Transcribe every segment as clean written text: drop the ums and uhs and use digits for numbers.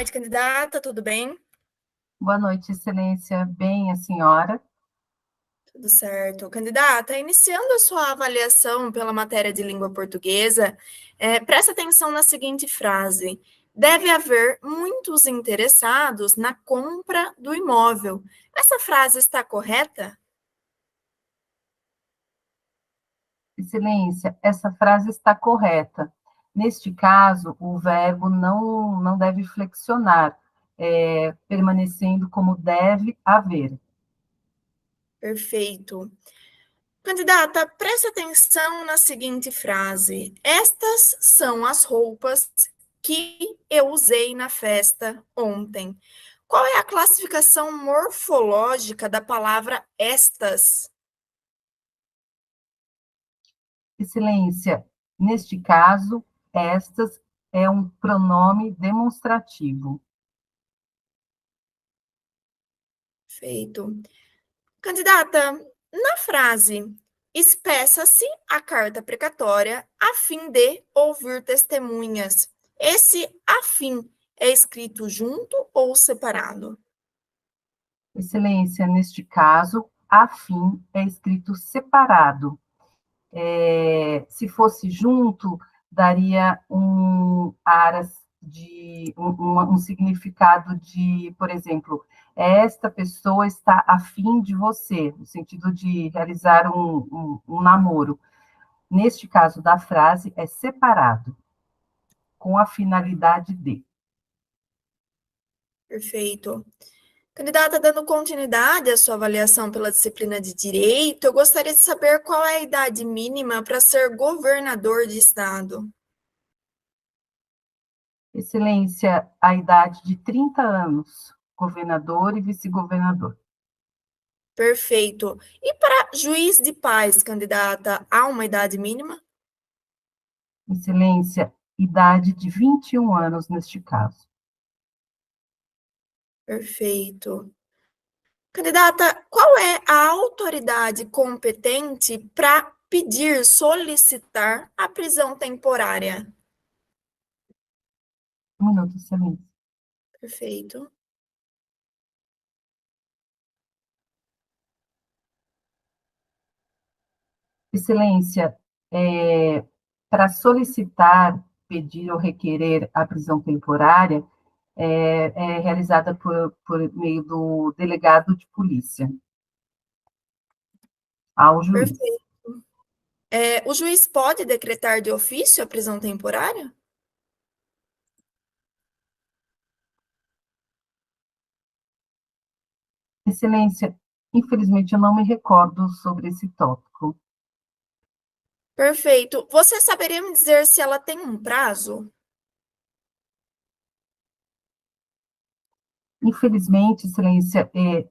noite, candidata, tudo bem? Boa noite, Excelência. Bem, a senhora? Tudo certo. Candidata, iniciando a sua avaliação pela matéria de língua portuguesa, presta atenção na seguinte frase: deve haver muitos interessados na compra do imóvel. Essa frase está correta? Excelência, essa frase está correta. Neste caso, o verbo não deve flexionar, permanecendo como deve haver. Perfeito. Candidata, preste atenção na seguinte frase: estas são as roupas que eu usei na festa ontem. Qual é a classificação morfológica da palavra estas? Excelência, neste caso, estas é um pronome demonstrativo. Feito. Candidata, na frase espeça-se a carta precatória a fim de ouvir testemunhas. Esse a fim é escrito junto ou separado? Excelência, neste caso, afim é escrito separado. Se fosse junto, daria um aras de um significado de, por exemplo, esta pessoa está afim de você, no sentido de realizar um namoro. Neste caso da frase, é separado, com a finalidade de. Perfeito. Candidata, dando continuidade à sua avaliação pela disciplina de Direito, eu gostaria de saber qual é a idade mínima para ser governador de estado. Excelência, a idade de 30 anos, governador e vice-governador. Perfeito. E para juiz de paz, candidata, há uma idade mínima? Excelência, idade de 21 anos neste caso. Perfeito. Candidata, qual é a autoridade competente para pedir, solicitar a prisão temporária? Um minuto, excelência. Perfeito. Excelência, para solicitar, pedir ou requerer a prisão temporária, é realizada por meio do delegado de polícia ao juiz. Perfeito. O juiz pode decretar de ofício a prisão temporária? Excelência, infelizmente eu não me recordo sobre esse tópico. Perfeito. Você saberia me dizer se ela tem um prazo? Infelizmente, Excelência,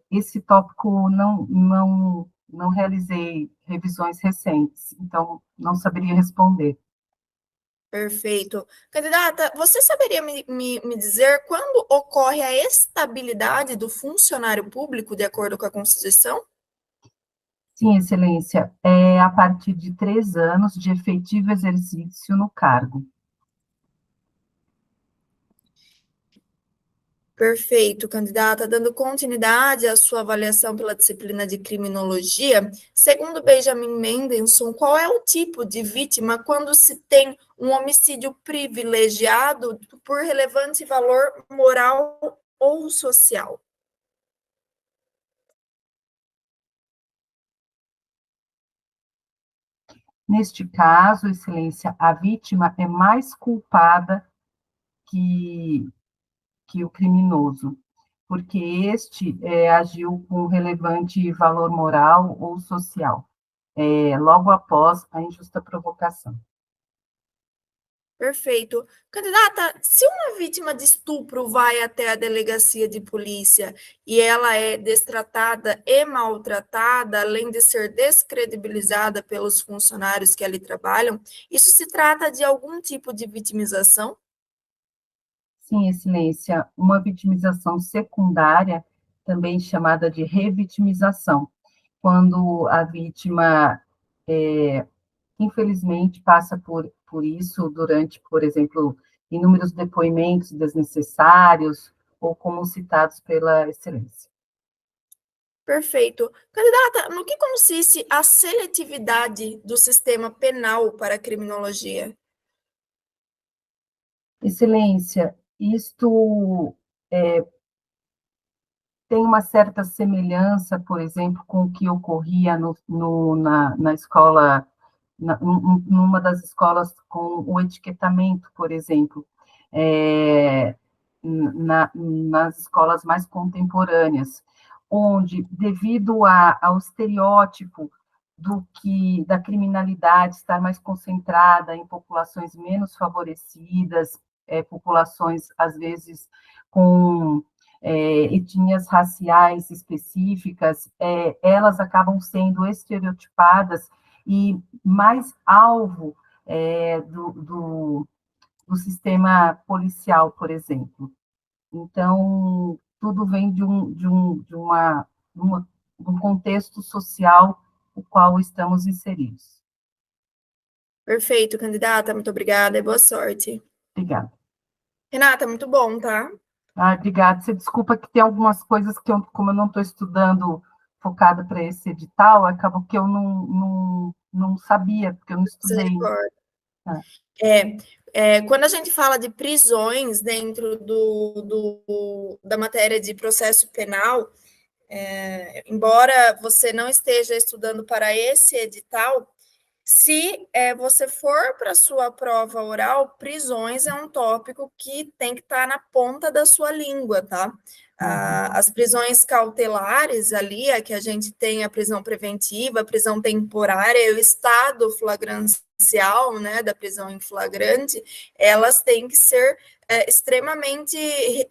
esse tópico não realizei revisões recentes, então não saberia responder. Perfeito. Candidata, você saberia me dizer quando ocorre a estabilidade do funcionário público de acordo com a Constituição? Sim, Excelência, é a partir de 3 anos de efetivo exercício no cargo. Perfeito, candidata. Dando continuidade à sua avaliação pela disciplina de criminologia, segundo Benjamin Mendelsohn, qual é o tipo de vítima quando se tem um homicídio privilegiado por relevante valor moral ou social? Neste caso, Excelência, a vítima é mais culpada que, que o criminoso, porque este agiu com relevante valor moral ou social, logo após a injusta provocação. Perfeito. Candidata, se uma vítima de estupro vai até a delegacia de polícia e ela é destratada e maltratada, além de ser descredibilizada pelos funcionários que ali trabalham, isso se trata de algum tipo de vitimização? Sim, Excelência, uma vitimização secundária, também chamada de revitimização, quando a vítima, infelizmente, passa por isso durante, por exemplo, inúmeros depoimentos desnecessários ou como citados pela excelência. Perfeito. Candidata, no que consiste a seletividade do sistema penal para a criminologia? Excelência, isto tem uma certa semelhança, por exemplo, com o que ocorria na escola, numa das escolas com o etiquetamento, por exemplo, nas escolas mais contemporâneas, onde, devido ao estereótipo da criminalidade estar mais concentrada em populações menos favorecidas, populações, às vezes, com etnias raciais específicas, elas acabam sendo estereotipadas e mais alvo do sistema policial, por exemplo. Então, tudo vem de um contexto social no qual estamos inseridos. Perfeito, candidata. Muito obrigada e boa sorte. Obrigada. Renata, muito bom, tá? Obrigada. Você desculpa que tem algumas coisas que, como eu não estou estudando focada para esse edital, acabou que eu não sabia, porque eu não estudei. Quando a gente fala de prisões dentro da matéria de processo penal, embora você não esteja estudando para esse edital, se você for para a sua prova oral, prisões é um tópico que tem que estar na ponta da sua língua, tá? As prisões cautelares ali, a que a gente tem a prisão preventiva, a prisão temporária, o estado flagrancial, né, da prisão em flagrante, elas têm que ser extremamente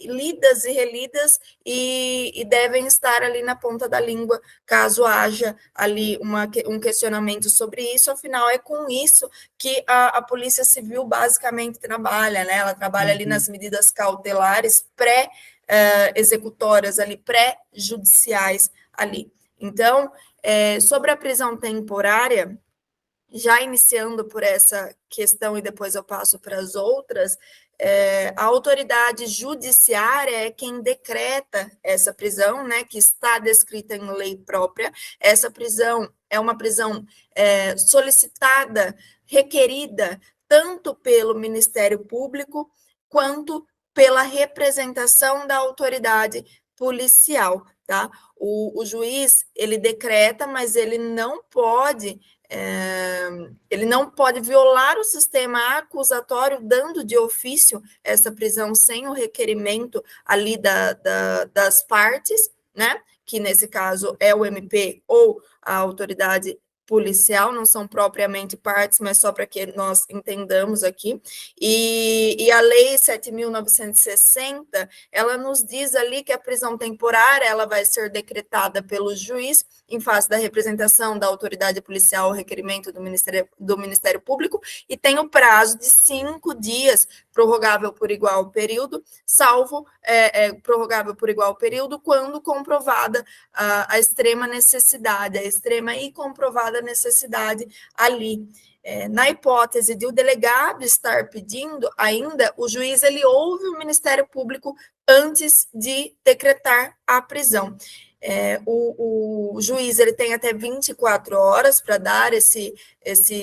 lidas e relidas e devem estar ali na ponta da língua, caso haja ali um questionamento sobre isso. Afinal, é com isso que a Polícia Civil basicamente trabalha, né? Ela trabalha ali nas medidas cautelares pré-executórias ali, pré-judiciais ali. Então, sobre a prisão temporária, já iniciando por essa questão e depois eu passo para as outras, a autoridade judiciária é quem decreta essa prisão, né, que está descrita em lei própria. Essa prisão é uma prisão solicitada, requerida, tanto pelo Ministério Público quanto pela representação da autoridade policial, tá? O juiz, ele decreta, mas ele não pode violar o sistema acusatório, dando de ofício essa prisão sem o requerimento ali das partes, né? Que nesse caso é o MP ou a autoridade policial, não são propriamente partes, mas só para que nós entendamos aqui. E a Lei 7.960, ela nos diz ali que a prisão temporária ela vai ser decretada pelo juiz em face da representação da autoridade policial, o requerimento do Ministério Público, e tem o prazo de 5 dias, prorrogável por igual período, salvo prorrogável por igual período, quando comprovada a extrema necessidade, a extrema e comprovada necessidade ali. Na hipótese de o delegado estar pedindo ainda, o juiz ele ouve o Ministério Público antes de decretar a prisão. O juiz ele tem até 24 horas para dar esse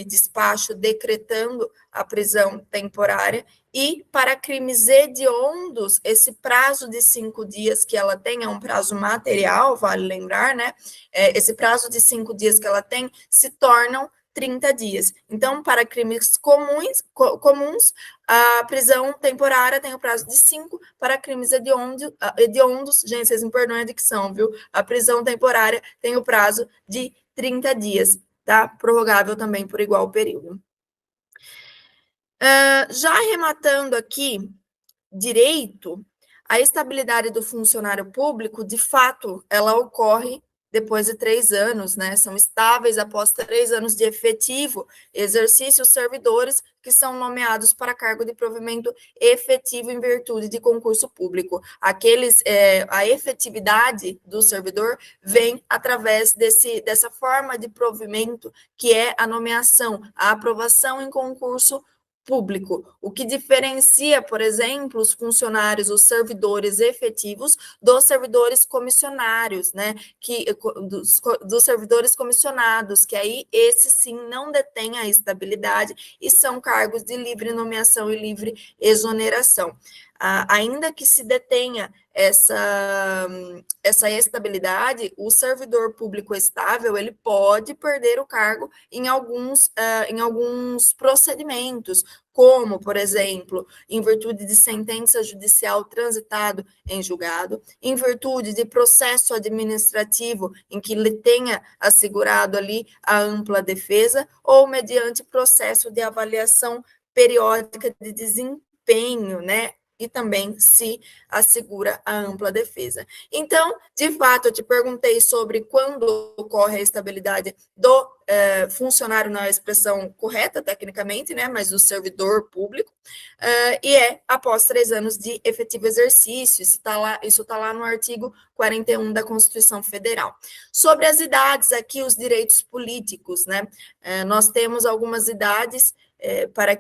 despacho decretando a prisão temporária, e para crimes hediondos, esse prazo de 5 dias que ela tem é um prazo material, vale lembrar, né? Esse prazo de 5 dias que ela tem se tornam 30 dias. Então, para crimes comuns, a prisão temporária tem o prazo de 5, para crimes hediondos, gente, vocês me perdoem a dicção, viu? A prisão temporária tem o prazo de 30 dias, tá? Prorrogável também por igual período. Já arrematando aqui, direito, a estabilidade do funcionário público, de fato, ela ocorre depois de 3 anos, né? São estáveis após 3 anos de efetivo exercício os servidores que são nomeados para cargo de provimento efetivo em virtude de concurso público. A efetividade do servidor vem através dessa forma de provimento, que é a nomeação, a aprovação em concurso público, o que diferencia, por exemplo, os funcionários, os servidores efetivos dos servidores comissionários, né? Dos servidores comissionados, que aí esses sim não detêm a estabilidade e são cargos de livre nomeação e livre exoneração. Ainda que se detenha essa estabilidade, o servidor público estável ele pode perder o cargo em alguns procedimentos, como, por exemplo, em virtude de sentença judicial transitado em julgado, em virtude de processo administrativo em que ele tenha assegurado ali a ampla defesa, ou mediante processo de avaliação periódica de desempenho, né? E também se assegura a ampla defesa. Então, de fato, eu te perguntei sobre quando ocorre a estabilidade do funcionário na expressão correta, tecnicamente, né, mas do servidor público, e após 3 anos de efetivo exercício, isso está lá no artigo 41 da Constituição Federal. Sobre as idades, aqui os direitos políticos, né, nós temos algumas idades para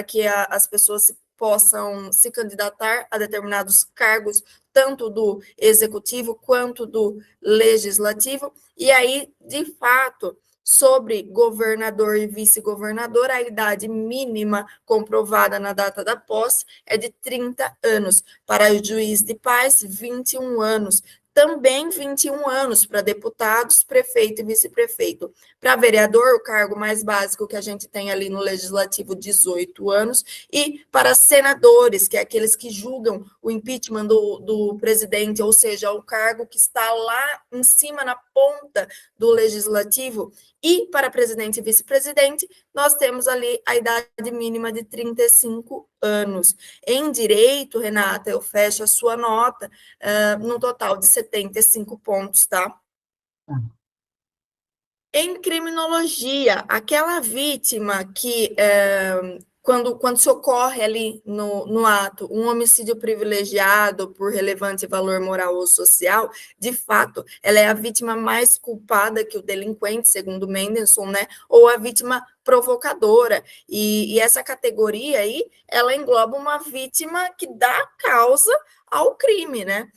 que as pessoas possam se candidatar a determinados cargos, tanto do executivo quanto do legislativo, e aí, de fato, sobre governador e vice-governador, a idade mínima comprovada na data da posse é de 30 anos, para o juiz de paz, 21 anos, também 21 anos para deputados, prefeito e vice-prefeito. Para vereador, o cargo mais básico que a gente tem ali no legislativo, 18 anos, e para senadores, que é aqueles que julgam o impeachment do presidente, ou seja, o cargo que está lá em cima, na ponta do legislativo, e para presidente e vice-presidente, nós temos ali a idade mínima de 35 anos. Em direito, Renata, eu fecho a sua nota num total de 75 pontos, tá? Em criminologia, aquela vítima que, quando se ocorre ali no ato um homicídio privilegiado por relevante valor moral ou social, de fato, ela é a vítima mais culpada que o delinquente, segundo Mendelssohn, né? Ou a vítima provocadora. E essa categoria aí, ela engloba uma vítima que dá causa ao crime, né?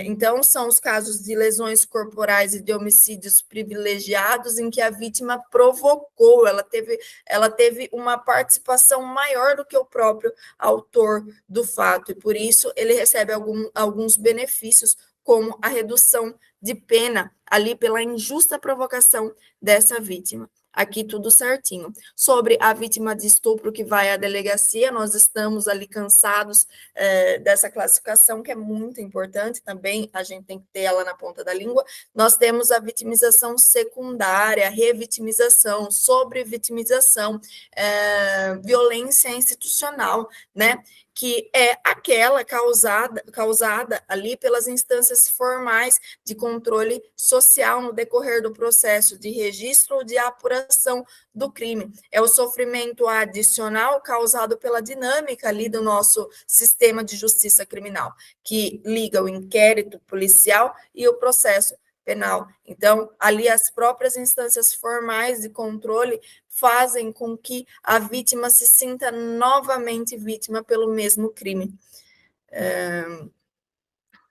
Então, são os casos de lesões corporais e de homicídios privilegiados em que a vítima provocou, ela teve uma participação maior do que o próprio autor do fato, e por isso ele recebe alguns benefícios, como a redução de pena ali pela injusta provocação dessa vítima. Aqui tudo certinho. Sobre a vítima de estupro que vai à delegacia, nós estamos ali cansados dessa classificação, que é muito importante também, a gente tem que ter ela na ponta da língua. Nós temos a vitimização secundária, revitimização, sobrevitimização, violência institucional, né? Que é aquela causada ali pelas instâncias formais de controle social no decorrer do processo de registro ou de apuração do crime. É o sofrimento adicional causado pela dinâmica ali do nosso sistema de justiça criminal, que liga o inquérito policial e o processo penal. Então, ali as próprias instâncias formais de controle fazem com que a vítima se sinta novamente vítima pelo mesmo crime.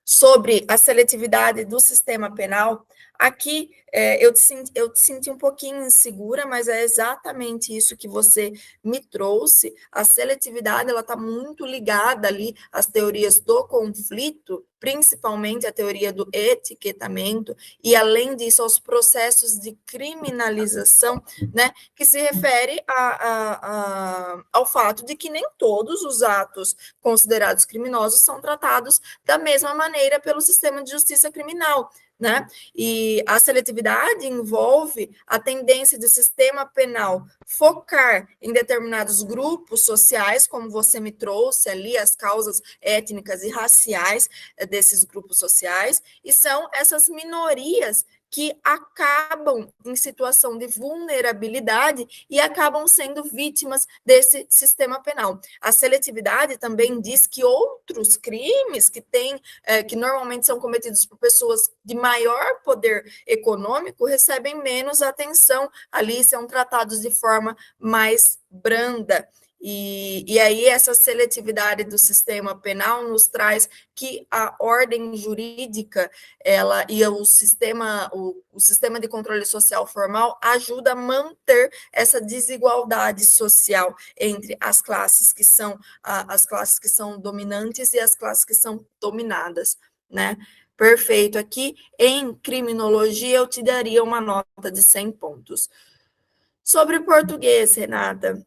Sobre a seletividade do sistema penal, aqui eu te senti um pouquinho insegura, mas é exatamente isso que você me trouxe. A seletividade ela está muito ligada ali às teorias do conflito, principalmente a teoria do etiquetamento, e além disso aos processos de criminalização, né, que se refere ao fato de que nem todos os atos considerados criminosos são tratados da mesma maneira pelo sistema de justiça criminal, né? E a seletividade envolve a tendência do sistema penal focar em determinados grupos sociais, como você me trouxe ali, as causas étnicas e raciais desses grupos sociais, e são essas minorias que acabam em situação de vulnerabilidade e acabam sendo vítimas desse sistema penal. A seletividade também diz que outros crimes que normalmente são cometidos por pessoas de maior poder econômico recebem menos atenção ali, são tratados de forma mais branda. E aí essa seletividade do sistema penal nos traz que a ordem jurídica ela e o sistema de controle social formal ajuda a manter essa desigualdade social entre as classes que são dominantes e as classes que são dominadas, né? Perfeito. Aqui em criminologia eu te daria uma nota de 100 pontos. Sobre português, Renata,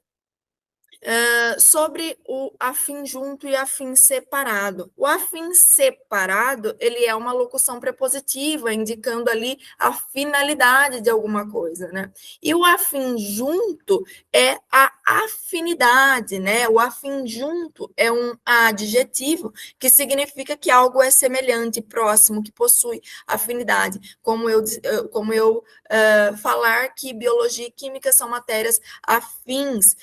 sobre o afim junto e afim separado. O afim separado, ele é uma locução prepositiva, indicando ali a finalidade de alguma coisa, né? E o afim junto é a afinidade, né? O afim junto é um adjetivo que significa que algo é semelhante, próximo, que possui afinidade. Como eu falar que biologia e química são matérias afins,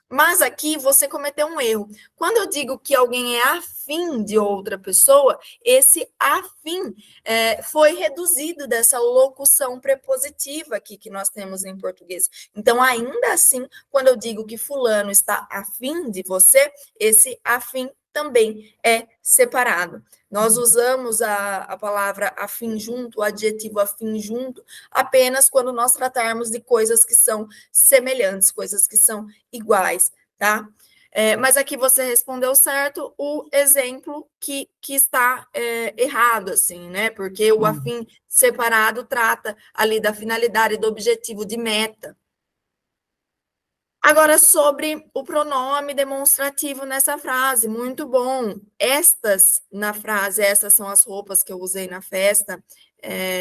mas aqui você cometeu um erro. Quando eu digo que alguém é afim de outra pessoa, esse afim foi reduzido dessa locução prepositiva aqui que nós temos em português. Então, ainda assim, quando eu digo que fulano está afim de você, esse afim também é separado. Nós usamos a palavra afim junto, o adjetivo afim junto, apenas quando nós tratarmos de coisas que são semelhantes, coisas que são iguais, tá? Mas aqui você respondeu certo o exemplo que está errado, assim, né? Porque o afim separado trata ali da finalidade, do objetivo, de meta. Agora, sobre o pronome demonstrativo nessa frase, muito bom. Essas são as roupas que eu usei na festa,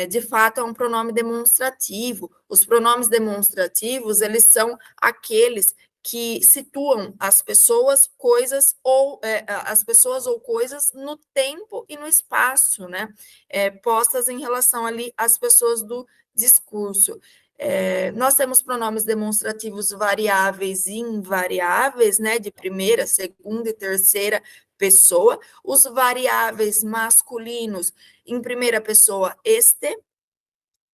de fato é um pronome demonstrativo. Os pronomes demonstrativos, eles são aqueles que situam as pessoas, coisas ou coisas no tempo e no espaço, né? Postas em relação ali às pessoas do discurso. Nós temos pronomes demonstrativos variáveis e invariáveis, né, de primeira, segunda e terceira pessoa. Os variáveis masculinos, em primeira pessoa, este,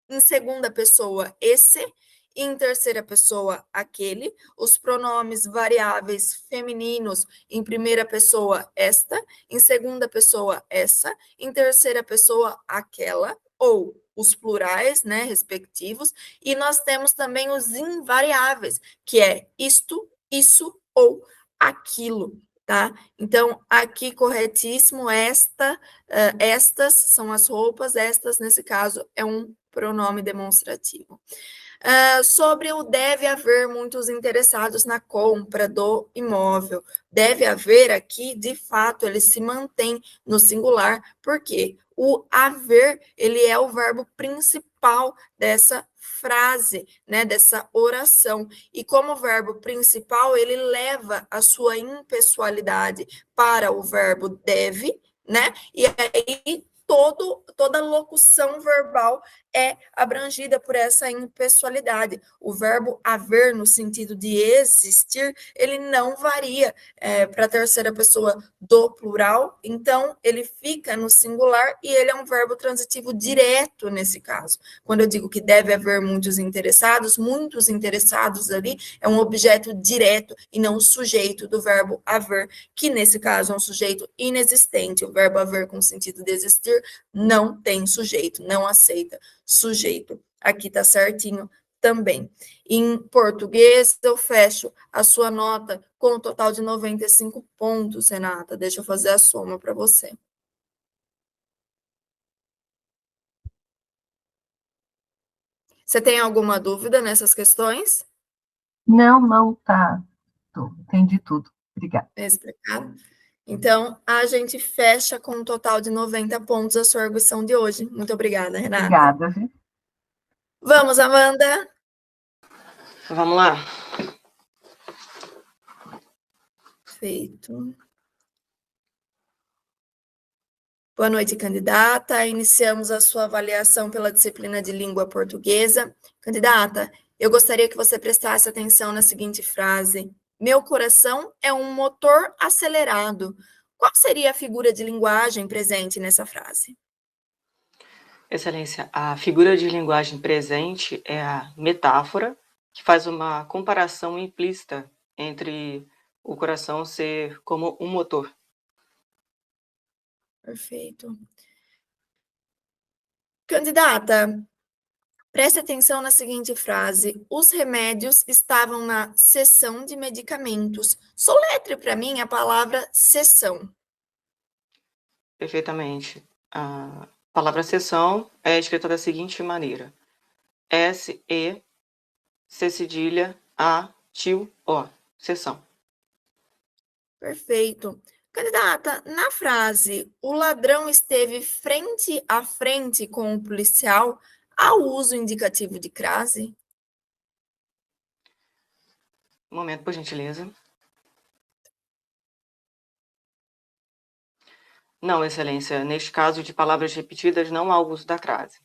em segunda pessoa, esse, e em terceira pessoa, aquele. Os pronomes variáveis femininos, em primeira pessoa, esta, em segunda pessoa, essa, em terceira pessoa, aquela, ou os plurais, né, respectivos, e nós temos também os invariáveis, que é isto, isso ou aquilo, tá? Então, aqui corretíssimo, estas são as roupas, estas, nesse caso, é um pronome demonstrativo. Sobre o deve haver muitos interessados na compra do imóvel. Deve haver aqui, de fato, ele se mantém no singular, porque o haver, ele é o verbo principal dessa frase, né, dessa oração. E como verbo principal, ele leva a sua impessoalidade para o verbo deve, né? E aí toda locução verbal é abrangida por essa impessoalidade. O verbo haver, no sentido de existir, ele não varia para a terceira pessoa do plural, então ele fica no singular e ele é um verbo transitivo direto nesse caso. Quando eu digo que deve haver muitos interessados ali é um objeto direto e não sujeito do verbo haver, que nesse caso é um sujeito inexistente. O verbo haver com sentido de existir não tem sujeito, não aceita sujeito. Aqui está certinho também. Em português, eu fecho a sua nota com um total de 95 pontos, Renata. Deixa eu fazer a soma para você. Você tem alguma dúvida nessas questões? Não, tá. Entendi tudo. Obrigada. Explicado? Então, a gente fecha com um total de 90 pontos a sua arguição de hoje. Muito obrigada, Renata. Obrigada, viu? Vamos, Amanda? Vamos lá. Feito. Boa noite, candidata. Iniciamos a sua avaliação pela disciplina de língua portuguesa. Candidata, eu gostaria que você prestasse atenção na seguinte frase: meu coração é um motor acelerado. Qual seria a figura de linguagem presente nessa frase? Excelência, a figura de linguagem presente é a metáfora, que faz uma comparação implícita entre o coração ser como um motor. Perfeito. Candidata, preste atenção na seguinte frase: os remédios estavam na seção de medicamentos. Soletre para mim a palavra seção. Perfeitamente. A palavra seção é escrita da seguinte maneira: S-E, C cedilha, A, tio, O, seção. Perfeito. Candidata, na frase, o ladrão esteve frente a frente com o policial, há o uso indicativo de crase? Um momento, por gentileza. Não, Excelência, neste caso de palavras repetidas, não há o uso da crase.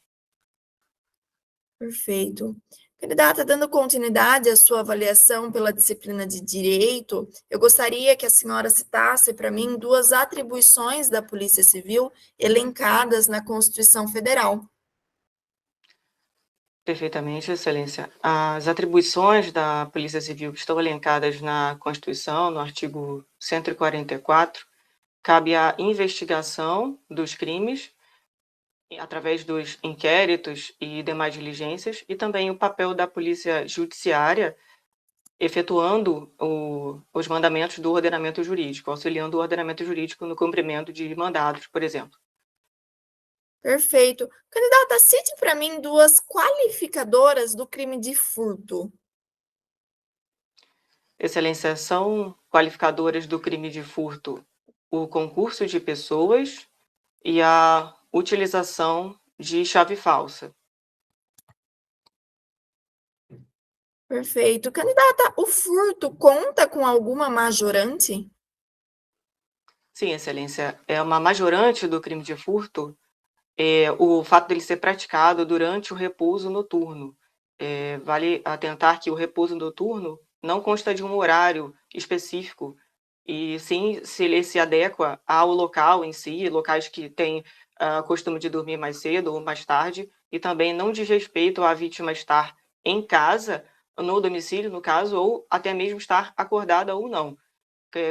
Perfeito. Candidata, dando continuidade à sua avaliação pela disciplina de Direito, eu gostaria que a senhora citasse para mim duas atribuições da Polícia Civil elencadas na Constituição Federal. Perfeitamente, Excelência. As atribuições da Polícia Civil que estão elencadas na Constituição, no artigo 144, cabe a investigação dos crimes através dos inquéritos e demais diligências, e também o papel da Polícia Judiciária efetuando os mandamentos do ordenamento jurídico, auxiliando o ordenamento jurídico no cumprimento de mandados, por exemplo. Perfeito. Candidata, cite para mim duas qualificadoras do crime de furto. Excelência, são qualificadoras do crime de furto o concurso de pessoas e a utilização de chave falsa. Perfeito. Candidata, o furto conta com alguma majorante? Sim, Excelência, é uma majorante do crime de furto o fato dele ser praticado durante o repouso noturno. Vale atentar que o repouso noturno não consta de um horário específico, e sim se ele se adequa ao local em si, locais que têm costume de dormir mais cedo ou mais tarde, e também não diz respeito à vítima estar em casa, no domicílio, no caso, ou até mesmo estar acordada ou não.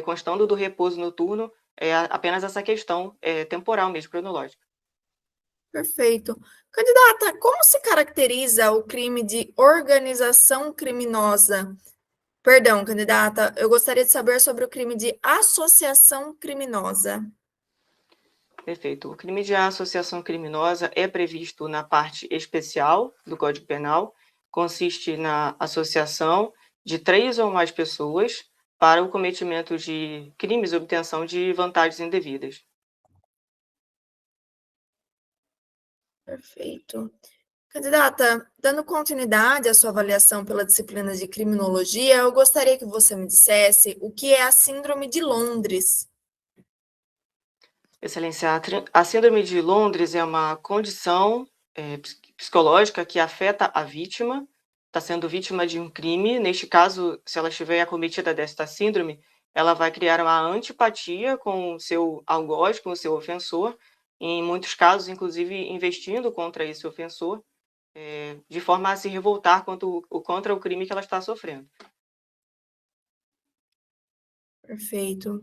Constando do repouso noturno, é apenas essa questão temporal mesmo, cronológica. Perfeito. Candidata, como se caracteriza o crime de organização criminosa? Perdão, candidata, eu gostaria de saber sobre o crime de associação criminosa. Perfeito. O crime de associação criminosa é previsto na parte especial do Código Penal, consiste na associação de 3 ou mais pessoas para o cometimento de crimes e obtenção de vantagens indevidas. Perfeito. Candidata, dando continuidade à sua avaliação pela disciplina de criminologia, eu gostaria que você me dissesse o que é a Síndrome de Londres. Excelência, a Síndrome de Londres é uma condição psicológica que afeta a vítima, está sendo vítima de um crime. Neste caso, se ela estiver acometida desta síndrome, ela vai criar uma antipatia com o seu algoz, com o seu ofensor, em muitos casos, inclusive, investindo contra esse ofensor, de forma a se revoltar contra o crime que ela está sofrendo. Perfeito.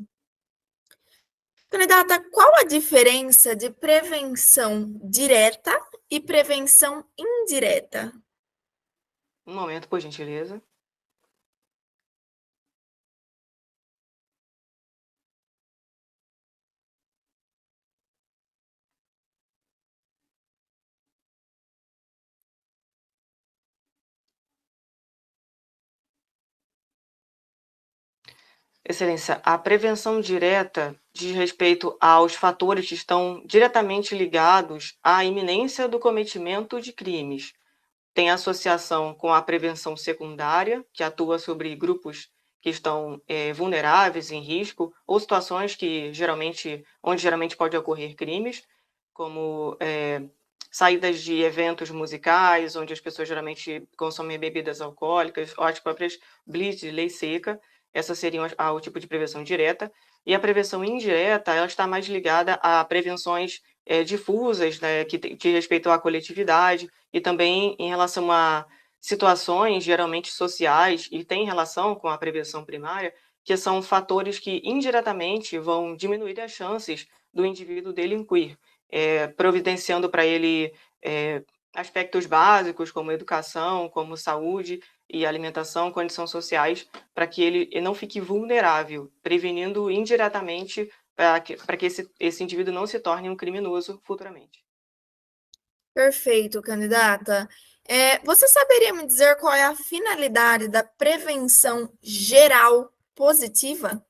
Candidata, qual a diferença de prevenção direta e prevenção indireta? Um momento, por gentileza. Excelência, a prevenção direta diz respeito aos fatores que estão diretamente ligados à iminência do cometimento de crimes. Tem associação com a prevenção secundária, que atua sobre grupos que estão vulneráveis, em risco, ou situações onde geralmente pode ocorrer crimes, como saídas de eventos musicais, onde as pessoas geralmente consomem bebidas alcoólicas, ou as próprias blitz de lei seca. Essa seria o tipo de prevenção direta. E a prevenção indireta, ela está mais ligada a prevenções difusas, né, que respeitam a coletividade, e também em relação a situações geralmente sociais, e tem relação com a prevenção primária, que são fatores que indiretamente vão diminuir as chances do indivíduo delinquir, providenciando para ele aspectos básicos como educação, como saúde e alimentação, condições sociais, para que ele não fique vulnerável, prevenindo indiretamente para que esse indivíduo não se torne um criminoso futuramente. Perfeito, candidata. Você saberia me dizer qual é a finalidade da prevenção geral positiva?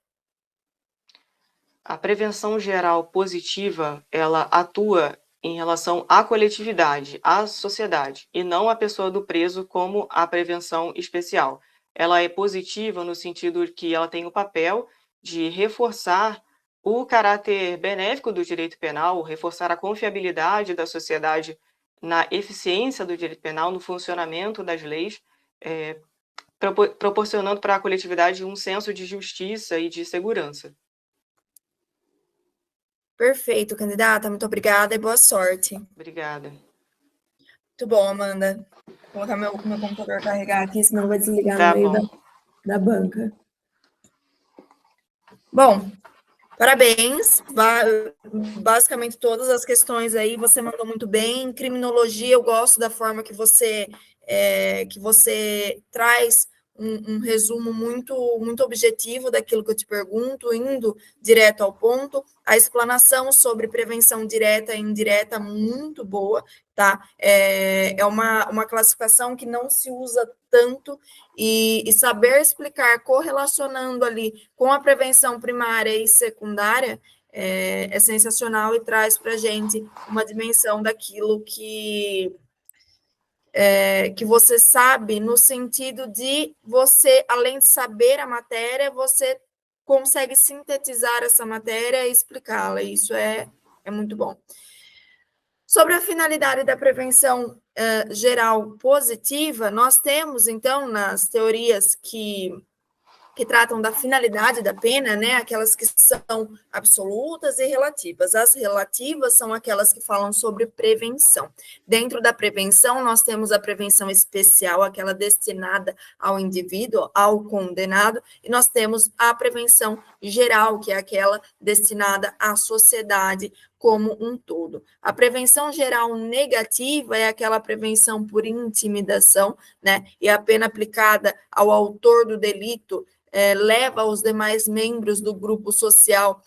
A prevenção geral positiva, ela atua em relação à coletividade, à sociedade, e não à pessoa do preso como a prevenção especial. Ela é positiva no sentido de que ela tem o papel de reforçar o caráter benéfico do direito penal, reforçar a confiabilidade da sociedade na eficiência do direito penal, no funcionamento das leis, proporcionando para a coletividade um senso de justiça e de segurança. Perfeito, candidata. Muito obrigada e boa sorte. Obrigada. Muito bom, Amanda. Vou colocar meu computador carregar aqui, senão vai desligar Tá no meio bom. da banca. Bom, parabéns. Basicamente todas as questões aí você mandou muito bem. Criminologia, eu gosto da forma que você traz um resumo muito objetivo daquilo que eu te pergunto, indo direto ao ponto. A explanação sobre prevenção direta e indireta, muito boa, tá? É uma classificação que não se usa tanto, e saber explicar, correlacionando ali com a prevenção primária e secundária, é sensacional e traz para a gente uma dimensão daquilo que você sabe, no sentido de você, além de saber a matéria, você consegue sintetizar essa matéria e explicá-la. Isso é muito bom. Sobre a finalidade da prevenção geral positiva, nós temos, então, nas teorias que tratam da finalidade da pena, né? Aquelas que são absolutas e relativas. As relativas são aquelas que falam sobre prevenção. Dentro da prevenção, nós temos a prevenção especial, aquela destinada ao indivíduo, ao condenado, e nós temos a prevenção geral, que é aquela destinada à sociedade como um todo. A prevenção geral negativa é aquela prevenção por intimidação, né? E a pena aplicada ao autor do delito leva os demais membros do grupo social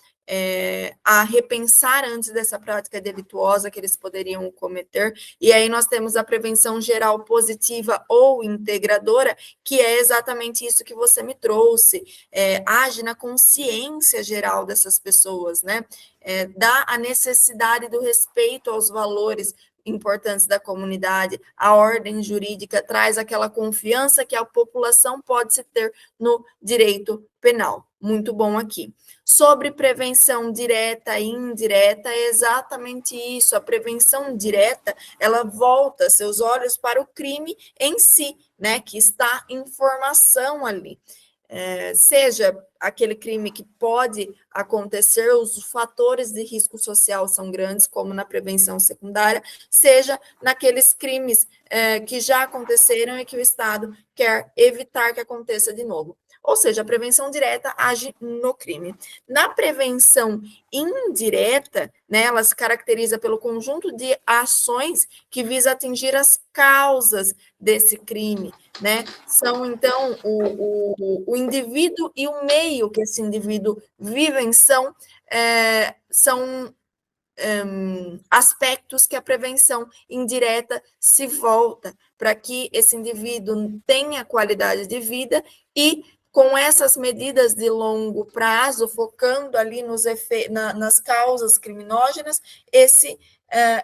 a repensar antes dessa prática delituosa que eles poderiam cometer. E aí nós temos a prevenção geral positiva ou integradora, que é exatamente isso que você me trouxe, age na consciência geral dessas pessoas, né? Dá a necessidade do respeito aos valores importantes da comunidade, a ordem jurídica traz aquela confiança que a população pode se ter no direito penal. Muito bom aqui. Sobre prevenção direta e indireta, é exatamente isso. A prevenção direta, ela volta seus olhos para o crime em si, né, que está em formação ali. Seja aquele crime que pode acontecer, os fatores de risco social são grandes, como na prevenção secundária, seja naqueles crimes que já aconteceram e que o Estado quer evitar que aconteça de novo. Ou seja, a prevenção direta age no crime. Na prevenção indireta, né, ela se caracteriza pelo conjunto de ações que visa atingir as causas desse crime, né? São, então, o indivíduo e o meio que esse indivíduo vivem são aspectos que a prevenção indireta se volta para que esse indivíduo tenha qualidade de vida e, com essas medidas de longo prazo, focando ali nas causas criminógenas,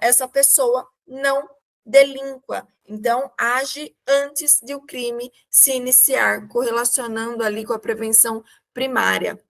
essa pessoa não delinqua. Então, age antes de o crime se iniciar, correlacionando ali com a prevenção primária.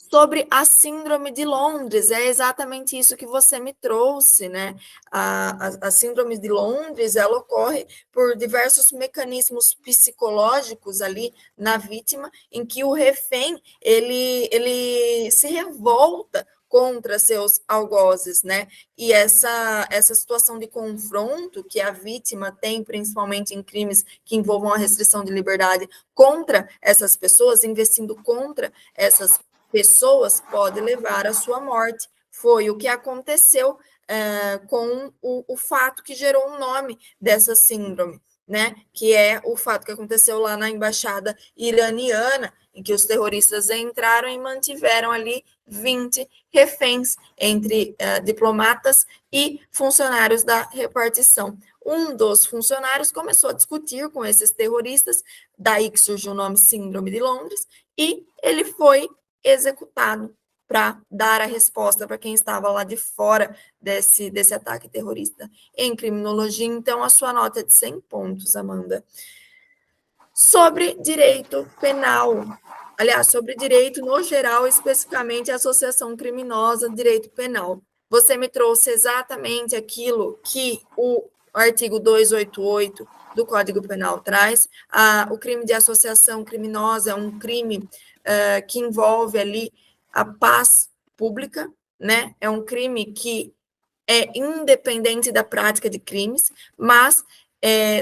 Sobre a síndrome de Londres, é exatamente isso que você me trouxe, né? A síndrome de Londres, ela ocorre por diversos mecanismos psicológicos ali na vítima, em que o refém, ele se revolta contra seus algozes, né? E essa situação de confronto que a vítima tem, principalmente em crimes que envolvam a restrição de liberdade, contra essas pessoas, investindo contra essas pessoas, pode levar à sua morte. Foi o que aconteceu com o fato que gerou o nome dessa síndrome, né? Que é o fato que aconteceu lá na embaixada iraniana, em que os terroristas entraram e mantiveram ali 20 reféns entre diplomatas e funcionários da repartição. Um dos funcionários começou a discutir com esses terroristas, daí que surgiu o nome Síndrome de Londres, e ele foi executado para dar a resposta para quem estava lá de fora desse ataque terrorista. Em criminologia, então, a sua nota é de 100 pontos, Amanda. Sobre direito penal, aliás, sobre direito no geral, especificamente associação criminosa, direito penal. Você me trouxe exatamente aquilo que o artigo 288 do Código Penal traz. O crime de associação criminosa é um crime que envolve ali a paz pública, né? É um crime que é independente da prática de crimes, mas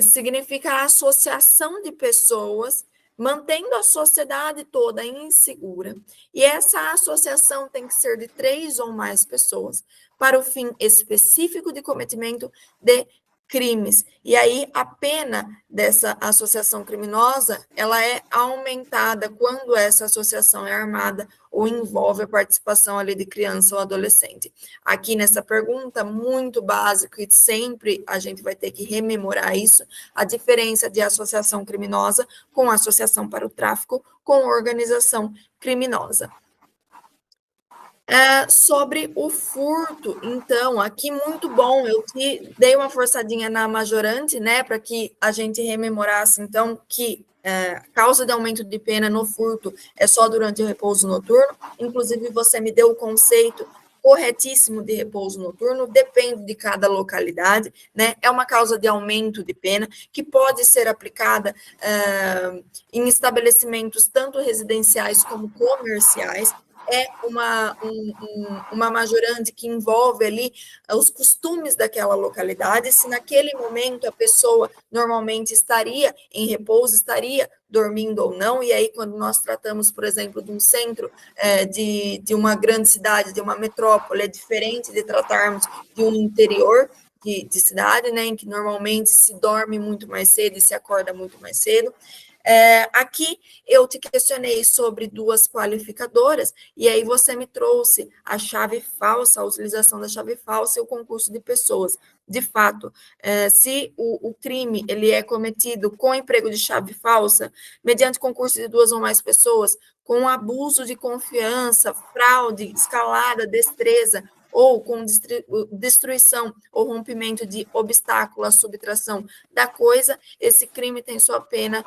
significa a associação de pessoas mantendo a sociedade toda insegura. E essa associação tem que ser de 3 ou mais pessoas para o fim específico de cometimento de crimes. E aí a pena dessa associação criminosa, ela é aumentada quando essa associação é armada ou envolve a participação ali de criança ou adolescente. Aqui nessa pergunta, muito básico, e sempre a gente vai ter que rememorar isso, a diferença de associação criminosa com associação para o tráfico com organização criminosa. Sobre o furto, então, aqui muito bom, eu te dei uma forçadinha na majorante, né, para que a gente rememorasse, então, que causa de aumento de pena no furto é só durante o repouso noturno, inclusive você me deu o conceito corretíssimo de repouso noturno, depende de cada localidade, né, é uma causa de aumento de pena, que pode ser aplicada em estabelecimentos tanto residenciais como comerciais, é uma majorante que envolve ali os costumes daquela localidade, se naquele momento a pessoa normalmente estaria em repouso, estaria dormindo ou não, e aí quando nós tratamos, por exemplo, de um centro de uma grande cidade, de uma metrópole, é diferente de tratarmos de um interior de cidade, né, em que normalmente se dorme muito mais cedo e se acorda muito mais cedo. Aqui eu te questionei sobre 2 qualificadoras, e aí você me trouxe a chave falsa, a utilização da chave falsa e o concurso de pessoas. De fato, se o crime ele é cometido com emprego de chave falsa, mediante concurso de 2 ou mais pessoas, com abuso de confiança, fraude, escalada, destreza, ou com destruição ou rompimento de obstáculo à subtração da coisa, esse crime tem sua pena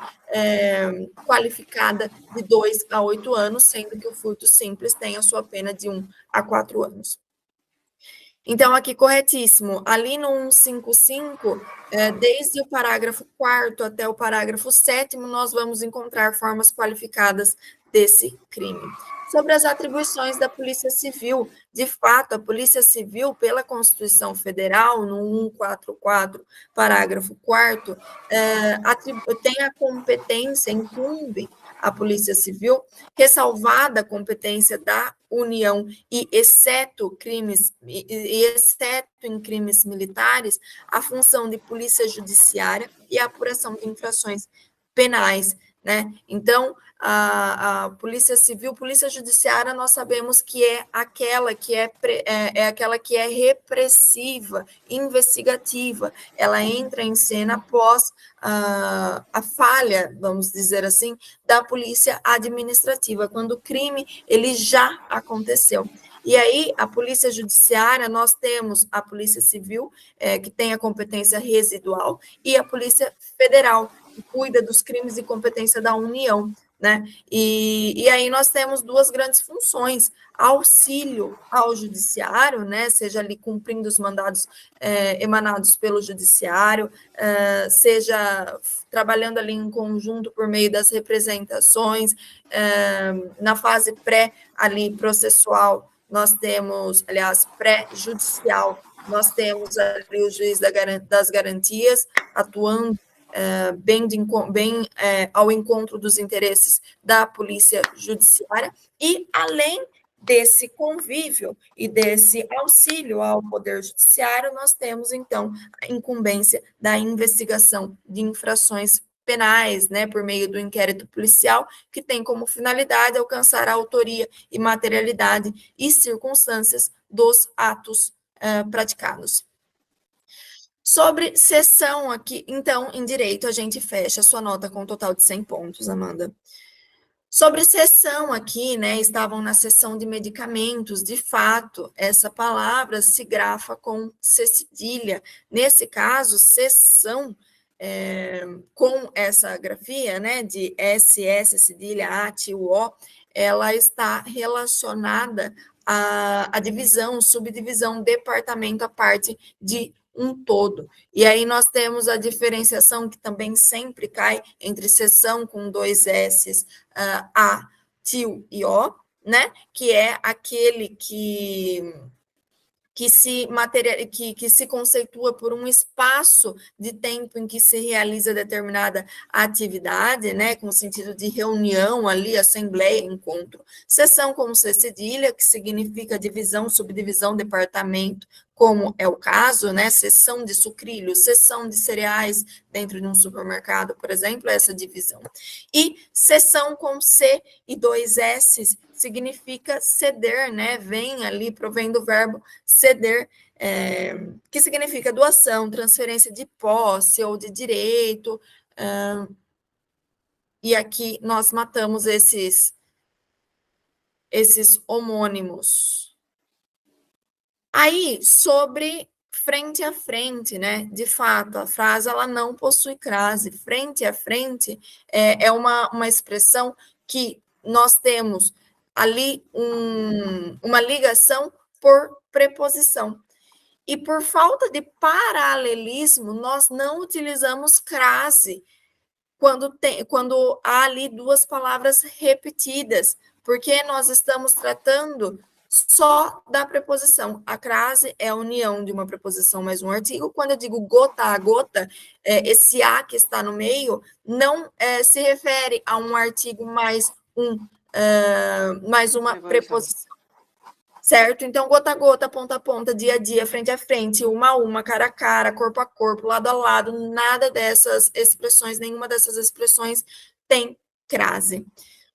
qualificada de 2 a 8 anos, sendo que o furto simples tem a sua pena de 1 a 4 anos. Então, aqui, corretíssimo, ali no 155, desde o parágrafo 4º até o parágrafo 7º, nós vamos encontrar formas qualificadas desse crime. Sobre as atribuições da Polícia Civil, de fato, a Polícia Civil, pela Constituição Federal, no 144, parágrafo 4º, tem a competência, incumbe a Polícia Civil, ressalvada a competência da União e exceto em crimes militares, a função de polícia judiciária e a apuração de infrações penais, né? Então, a Polícia Civil, Polícia Judiciária, nós sabemos que é aquela que é repressiva, investigativa. Ela entra em cena após a falha, vamos dizer assim, da polícia administrativa, quando o crime ele já aconteceu. E aí, a Polícia Judiciária, nós temos a Polícia Civil, que tem a competência residual, e a Polícia Federal, que cuida dos crimes de competência da União, né? E aí nós temos duas grandes funções: auxílio ao judiciário, né? Seja ali cumprindo os mandados emanados pelo judiciário, seja trabalhando ali em conjunto por meio das representações, na fase pré ali processual, nós temos, aliás, pré-judicial, nós temos ali o juiz das garantias atuando bem ao encontro dos interesses da Polícia Judiciária, e além desse convívio e desse auxílio ao Poder Judiciário, nós temos, então, a incumbência da investigação de infrações penais, né, por meio do inquérito policial, que tem como finalidade alcançar a autoria e materialidade e circunstâncias dos atos praticados. Sobre sessão aqui, então, em direito, a gente fecha a sua nota com um total de 100 pontos, Amanda. Sobre sessão aqui, né, estavam na seção de medicamentos, de fato, essa palavra se grafa com C cedilha. Nesse caso, sessão, com essa grafia, né, de SS, cedilha, A, tio, O, ela está relacionada à divisão, subdivisão, departamento, a parte de um todo. E aí nós temos a diferenciação que também sempre cai entre seção com dois S's, A, tio e O, né? Que é aquele que se conceitua por um espaço de tempo em que se realiza determinada atividade, né, com o sentido de reunião ali, assembleia, encontro. Seção como C cedilha, que significa divisão, subdivisão, departamento, como é o caso, né, seção de sucrilhos, seção de cereais dentro de um supermercado, por exemplo, essa divisão. E seção com C e dois S significa ceder, né, provém do verbo ceder, que significa doação, transferência de posse ou de direito, e aqui nós matamos esses homônimos. Aí, sobre frente a frente, né? De fato, a frase ela não possui crase. Frente a frente é uma expressão que nós temos ali uma ligação por preposição. E por falta de paralelismo, nós não utilizamos crase quando há ali duas palavras repetidas, porque nós estamos tratando só da preposição. A crase é a união de uma preposição mais um artigo. Quando eu digo gota a gota, esse a que está no meio não se refere a um artigo mais uma preposição. Certo? Então, gota a gota, ponta a ponta, dia a dia, frente a frente, uma a uma, cara a cara, corpo a corpo, lado a lado, nada dessas expressões, nenhuma dessas expressões tem crase.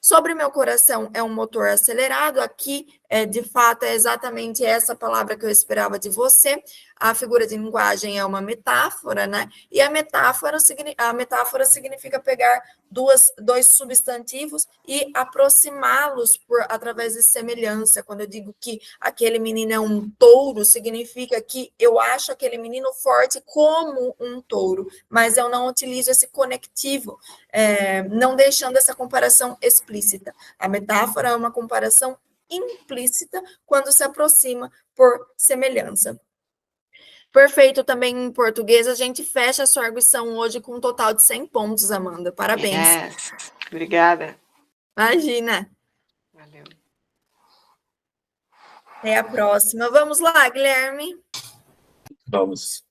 Sobre meu coração é um motor acelerado, aqui, de fato, é exatamente essa palavra que eu esperava de você. A figura de linguagem é uma metáfora, né? E a metáfora significa pegar dois substantivos e aproximá-los através de semelhança. Quando eu digo que aquele menino é um touro, significa que eu acho aquele menino forte como um touro, mas eu não utilizo esse conectivo, não deixando essa comparação explícita. A metáfora é uma comparação implícita quando se aproxima por semelhança. Perfeito, também em português, a gente fecha a sua arguição hoje com um total de 100 pontos, Amanda. Parabéns. Yes. Obrigada. Imagina. Valeu. Até a próxima. Vamos lá, Guilherme. Vamos.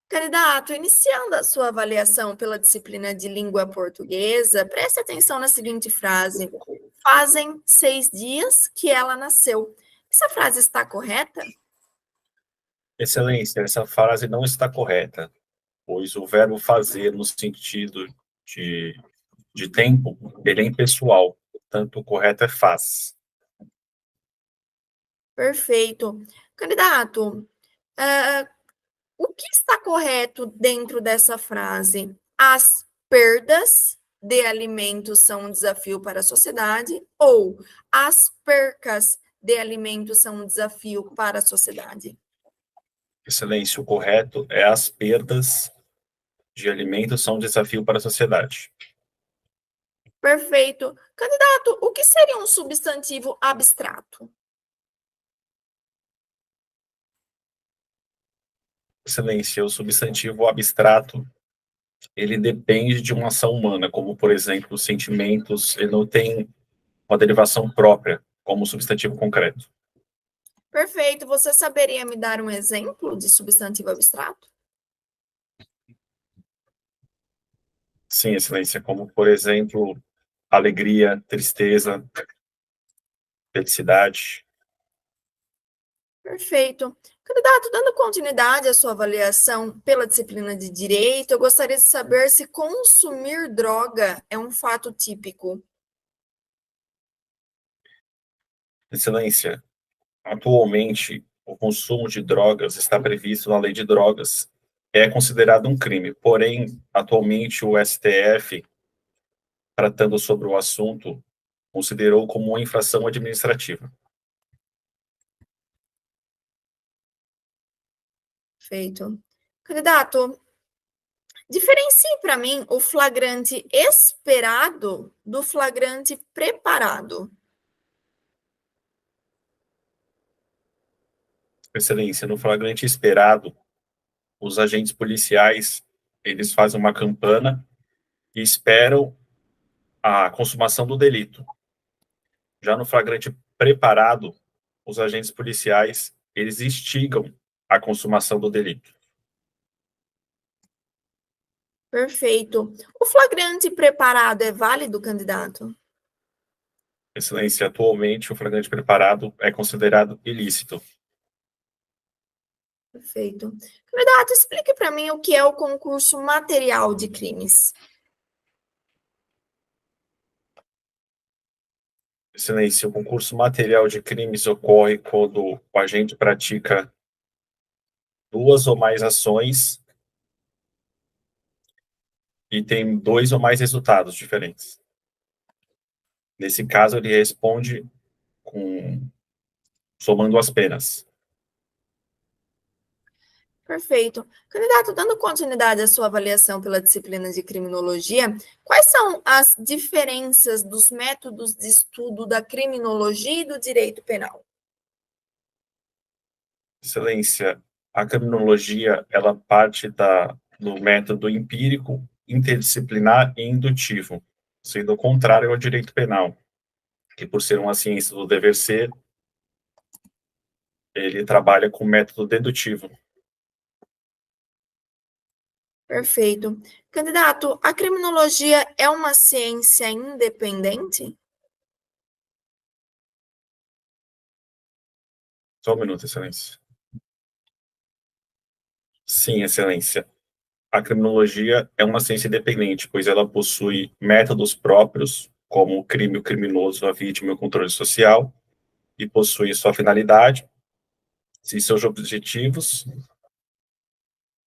Candidato, iniciando a sua avaliação pela disciplina de língua portuguesa, preste atenção na seguinte frase. Fazem 6 dias que ela nasceu. Essa frase está correta? Excelência, essa frase não está correta, pois o verbo fazer no sentido de tempo, ele é impessoal, portanto, o correto é faz. Perfeito. Candidato, o que está correto dentro dessa frase? As perdas de alimentos são um desafio para a sociedade ou as percas de alimentos são um desafio para a sociedade? Excelência, o correto é as perdas de alimentos são um desafio para a sociedade. Perfeito. Candidato, o que seria um substantivo abstrato? Excelência, o substantivo abstrato, ele depende de uma ação humana, como, por exemplo, os sentimentos, ele não tem uma derivação própria, como o substantivo concreto. Perfeito. Você saberia me dar um exemplo de substantivo abstrato? Sim, excelência, como, por exemplo, alegria, tristeza, felicidade. Perfeito. Candidato, dando continuidade à sua avaliação pela disciplina de Direito, eu gostaria de saber se consumir droga é um fato típico. Excelência, atualmente, o consumo de drogas está previsto na lei de drogas. É considerado um crime, porém, atualmente, o STF, tratando sobre o assunto, considerou como uma infração administrativa. Perfeito. Candidato, diferencie para mim o flagrante esperado do flagrante preparado. Excelência, no flagrante esperado, os agentes policiais, eles fazem uma campana e esperam a consumação do delito. Já no flagrante preparado, os agentes policiais, eles instigam a consumação do delito. Perfeito. O flagrante preparado é válido, candidato? Excelência, atualmente o flagrante preparado é considerado ilícito. Perfeito. Candidato, explique para mim o que é o concurso material de crimes. Excelência, o concurso material de crimes ocorre quando o agente pratica duas ou mais ações e tem dois ou mais resultados diferentes. Nesse caso, ele responde somando as penas. Perfeito. Candidato, dando continuidade à sua avaliação pela disciplina de criminologia, quais são as diferenças dos métodos de estudo da criminologia e do direito penal? Excelência, a criminologia, ela parte do método empírico, interdisciplinar e indutivo, sendo contrário ao direito penal, que por ser uma ciência do dever ser, ele trabalha com método dedutivo. Perfeito. Candidato, a criminologia é uma ciência independente? Só um minuto, excelência. Sim, excelência. A criminologia é uma ciência independente, pois ela possui métodos próprios, como o crime, o criminoso, a vítima e o controle social, e possui sua finalidade e seus objetivos,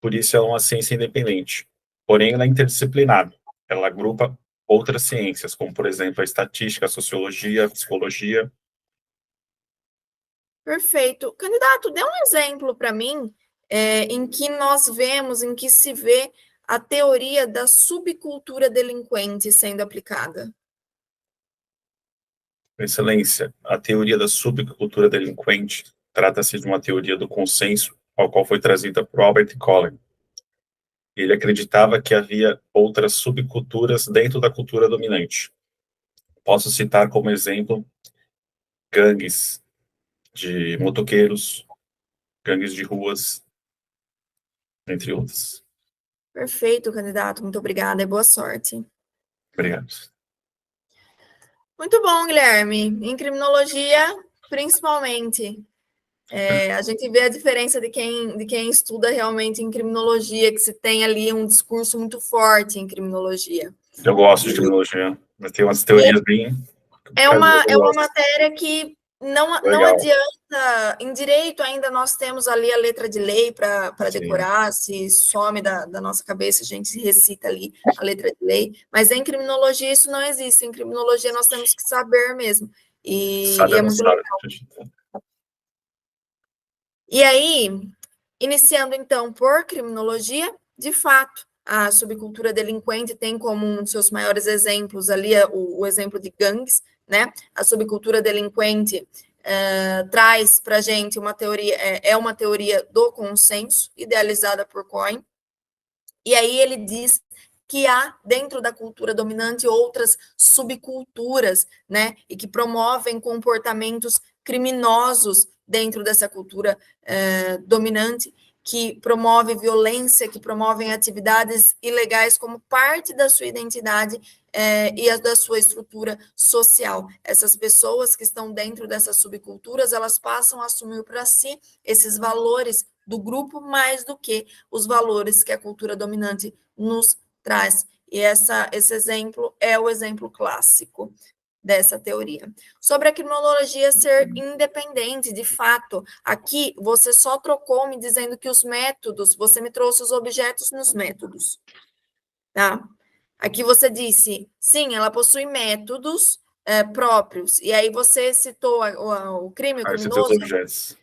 por isso é uma ciência independente. Porém, ela é interdisciplinar, ela agrupa outras ciências, como, por exemplo, a estatística, a sociologia, a psicologia. Perfeito. Candidato, dê um exemplo para mim em que nós vemos, em que se vê a teoria da subcultura delinquente sendo aplicada. Excelência, a teoria da subcultura delinquente trata-se de uma teoria do consenso, ao qual foi trazida por Albert Collen. Ele acreditava que havia outras subculturas dentro da cultura dominante. Posso citar como exemplo gangues de motoqueiros, gangues de ruas, entre outros. Perfeito, candidato. Muito obrigada e boa sorte. Obrigado. Muito bom, Guilherme. Em criminologia, principalmente. A gente vê a diferença de quem estuda realmente em criminologia, que se tem ali um discurso muito forte em criminologia. Eu gosto de criminologia, mas tem umas teorias bem... É uma matéria que Não adianta, em direito ainda nós temos ali a letra de lei para decorar, se some da nossa cabeça, a gente recita ali a letra de lei, mas em criminologia isso não existe, em criminologia nós temos que saber mesmo, e é muito legal. E aí, iniciando então por criminologia, de fato, a subcultura delinquente tem como um dos seus maiores exemplos ali o exemplo de gangues, né? A subcultura delinquente traz para a gente uma teoria, é uma teoria do consenso, idealizada por Cohen, e aí ele diz que há, dentro da cultura dominante, outras subculturas, né, e que promovem comportamentos criminosos dentro dessa cultura dominante, que promove violência, que promovem atividades ilegais como parte da sua identidade e da sua estrutura social. Essas pessoas que estão dentro dessas subculturas, elas passam a assumir para si esses valores do grupo mais do que os valores que a cultura dominante nos traz. E esse exemplo é o exemplo clássico dessa teoria. Sobre a criminologia ser independente, de fato, aqui você só trocou me dizendo que os métodos, você me trouxe os objetos nos métodos, tá? Aqui você disse, sim, ela possui métodos próprios, e aí você citou o crime, o criminoso,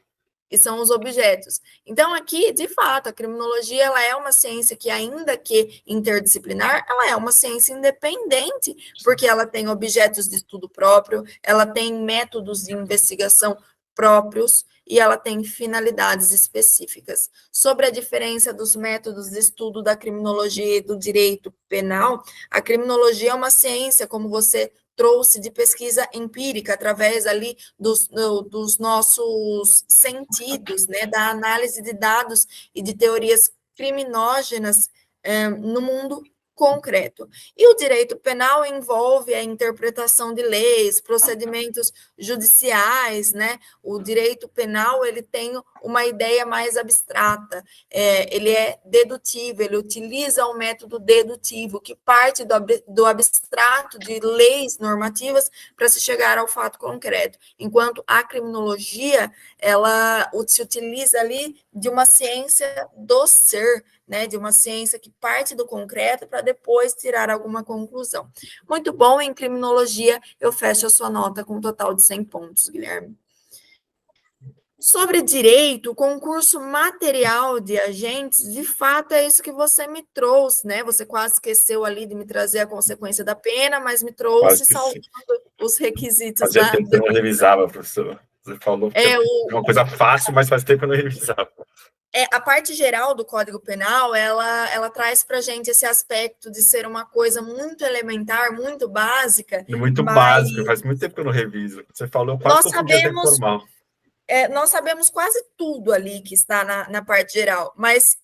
que são os objetos. Então, aqui, de fato, a criminologia ela é uma ciência que, ainda que interdisciplinar, ela é uma ciência independente, porque ela tem objetos de estudo próprio, ela tem métodos de investigação próprios e ela tem finalidades específicas. Sobre a diferença dos métodos de estudo da criminologia e do direito penal, a criminologia é uma ciência, como você trouxe, de pesquisa empírica, através ali dos nossos sentidos, né, da análise de dados e de teorias criminógenas no mundo concreto. E o direito penal envolve a interpretação de leis, procedimentos judiciais, né? O direito penal, ele tem uma ideia mais abstrata, ele é dedutivo, ele utiliza o método dedutivo, que parte do abstrato de leis normativas para se chegar ao fato concreto, enquanto a criminologia, ela se utiliza ali de uma ciência do ser, né, de uma ciência que parte do concreto para depois tirar alguma conclusão. Muito bom, em criminologia eu fecho a sua nota com um total de 100 pontos, Guilherme. Sobre direito, o concurso material de agentes, de fato é isso que você me trouxe, né? Você quase esqueceu ali de me trazer a consequência da pena, mas me trouxe salvando os requisitos. Fazia tempo que eu não revisava, professor. Você falou que é uma coisa fácil, mas faz tempo que eu não revisava. A parte geral do Código Penal, ela traz para a gente esse aspecto de ser uma coisa muito elementar, muito básica. Muito básico, faz muito tempo que eu não reviso. Você falou, quase que eu podia deformar. Nós sabemos quase tudo ali que está na parte geral, mas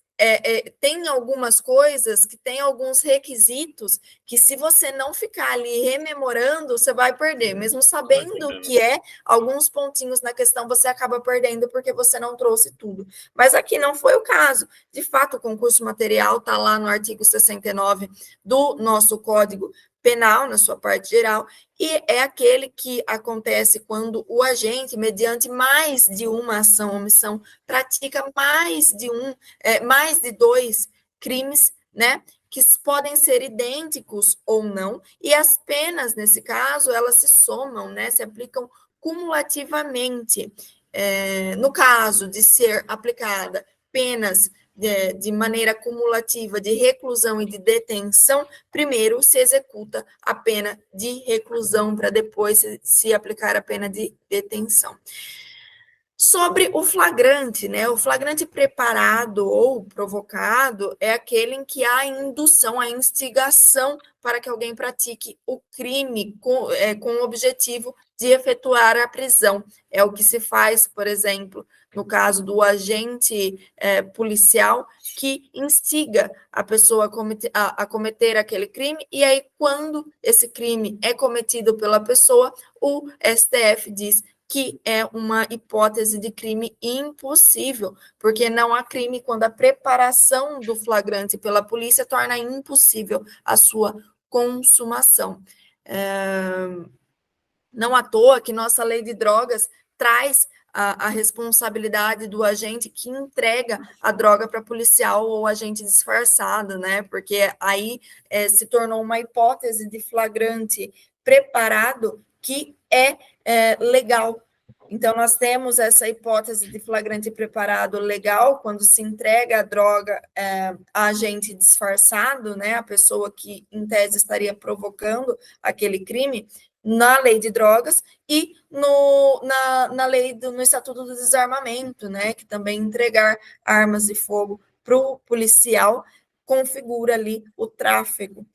tem algumas coisas que tem alguns requisitos que, se você não ficar ali rememorando, você vai perder. Mesmo sabendo o que alguns pontinhos na questão você acaba perdendo porque você não trouxe tudo. Mas aqui não foi o caso. De fato, o concurso material está lá no artigo 69 do nosso Código Penal, na sua parte geral, e é aquele que acontece quando o agente, mediante mais de uma ação ou omissão, pratica mais de 2 crimes, né, que podem ser idênticos ou não, e as penas, nesse caso, elas se somam, né, se aplicam cumulativamente. No caso de ser aplicada penas de maneira cumulativa de reclusão e de detenção, primeiro se executa a pena de reclusão para depois se aplicar a pena de detenção. Sobre o flagrante, né? O flagrante preparado ou provocado é aquele em que há indução, a instigação para que alguém pratique o crime com o objetivo de efetuar a prisão. É o que se faz, por exemplo, no caso do agente policial que instiga a pessoa a cometer aquele crime, e aí, quando esse crime é cometido pela pessoa, o STF diz que é uma hipótese de crime impossível, porque não há crime quando a preparação do flagrante pela polícia torna impossível a sua consumação. Não à toa que nossa lei de drogas traz a responsabilidade do agente que entrega a droga para policial ou agente disfarçado, né? Porque aí se tornou uma hipótese de flagrante preparado que é legal. Então, nós temos essa hipótese de flagrante preparado legal quando se entrega a droga a agente disfarçado, né? A pessoa que, em tese, estaria provocando aquele crime, na lei de drogas e na lei no Estatuto do Desarmamento, né, que também entregar armas de fogo para o policial configura ali o tráfico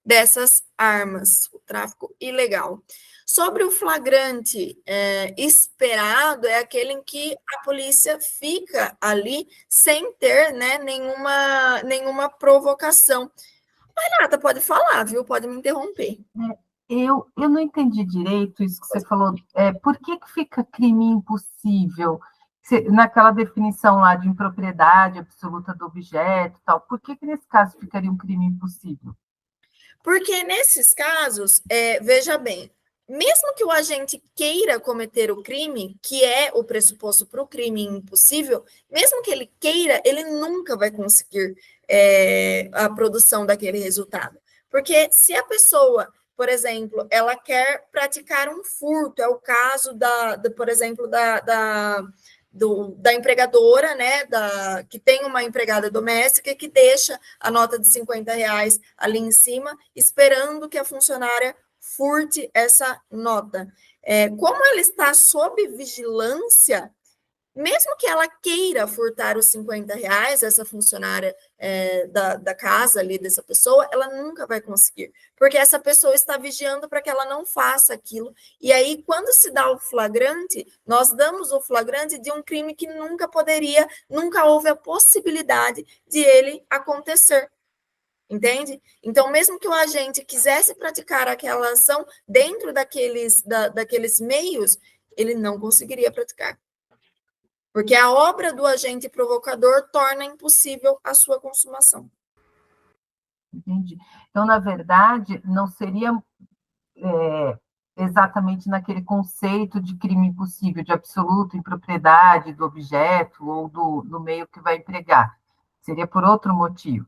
dessas armas, o tráfico ilegal. Sobre o flagrante esperado, é aquele em que a polícia fica ali sem ter, né, nenhuma provocação. Renata, pode falar, viu? Pode me interromper. Eu não entendi direito isso que você falou. Por que fica crime impossível? Naquela definição lá de impropriedade absoluta do objeto, tal, por que nesse caso ficaria um crime impossível? Porque nesses casos, veja bem, mesmo que o agente queira cometer o crime, que é o pressuposto para o crime impossível, mesmo que ele queira, ele nunca vai conseguir a produção daquele resultado. Porque se a pessoa, por exemplo, ela quer praticar um furto, é o caso por exemplo, da empregadora, né, que tem uma empregada doméstica que deixa a nota de R$50 ali em cima, esperando que a funcionária furte essa nota. Como ela está sob vigilância, mesmo que ela queira furtar os R$50, essa funcionária da casa ali dessa pessoa, ela nunca vai conseguir, porque essa pessoa está vigiando para que ela não faça aquilo. E aí, quando se dá o flagrante, nós damos o flagrante de um crime que nunca houve a possibilidade de ele acontecer. Entende? Então, mesmo que o agente quisesse praticar aquela ação dentro daqueles meios, ele não conseguiria praticar. Porque a obra do agente provocador torna impossível a sua consumação. Entendi. Então, na verdade, não seria exatamente naquele conceito de crime impossível, de absoluta impropriedade do objeto ou do meio que vai empregar. Seria por outro motivo.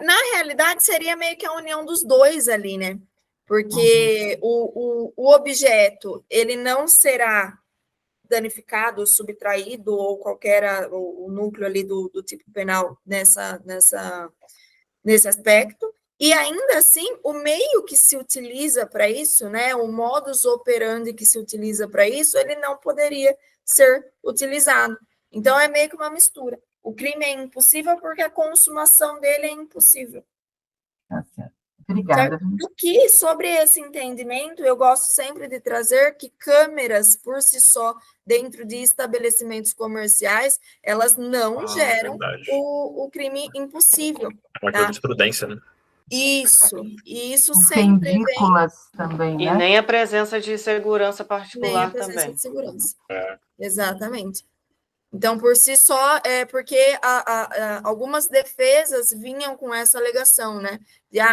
Na realidade, seria meio que a união dos dois ali, né? Porque o objeto, ele não será danificado, subtraído, ou qualquer o núcleo ali do tipo penal nesse aspecto, e ainda assim, o meio que se utiliza para isso, né, o modus operandi que se utiliza para isso, ele não poderia ser utilizado. Então, é meio que uma mistura. O crime é impossível porque a consumação dele é impossível. Tá certo. Obrigada. Do que, sobre esse entendimento, eu gosto sempre de trazer que câmeras, por si só, dentro de estabelecimentos comerciais, elas não geram o crime impossível. É uma jurisprudência, né? Isso sempre Pendículas também, né? E nem a presença de segurança particular nem a presença também. de segurança. Exatamente. Então, por si só, porque algumas defesas vinham com essa alegação, né?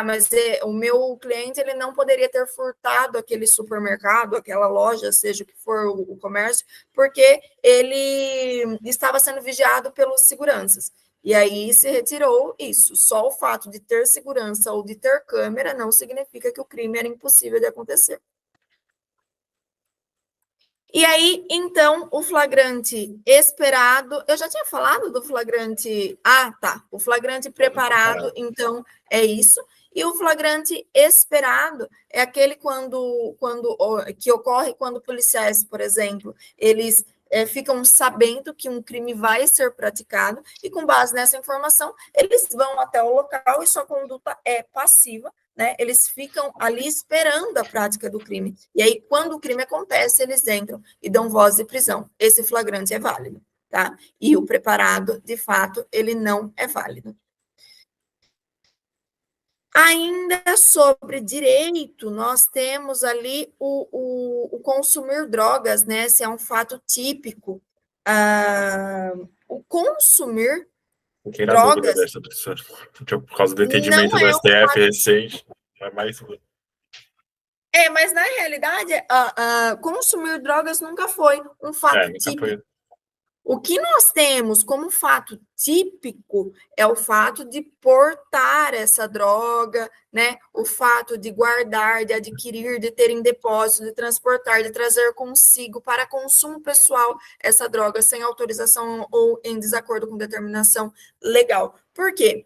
Mas o meu cliente ele não poderia ter furtado aquele supermercado, aquela loja, seja o que for o comércio, porque ele estava sendo vigiado pelos seguranças. E aí se retirou isso. Só o fato de ter segurança ou de ter câmera não significa que o crime era impossível de acontecer. E aí, então, o flagrante esperado, eu já tinha falado do flagrante, tá, o flagrante preparado, então, é isso, e o flagrante esperado é aquele que ocorre quando policiais, por exemplo, eles ficam sabendo que um crime vai ser praticado, e com base nessa informação, eles vão até o local e sua conduta é passiva, né? Eles ficam ali esperando a prática do crime. E aí, quando o crime acontece, eles entram e dão voz de prisão. Esse flagrante é válido, tá? E o preparado, de fato, ele não é válido. Ainda sobre direito, nós temos ali o consumir drogas, né? Se é um fato típico. O consumir drogas... Dessa, por causa do entendimento do STF recente, é mais... Mas na realidade, consumir drogas nunca foi um fato típico. O que nós temos como fato típico é o fato de portar essa droga, né? O fato de guardar, de adquirir, de ter em depósito, de transportar, de trazer consigo para consumo pessoal essa droga sem autorização ou em desacordo com determinação legal. Por quê?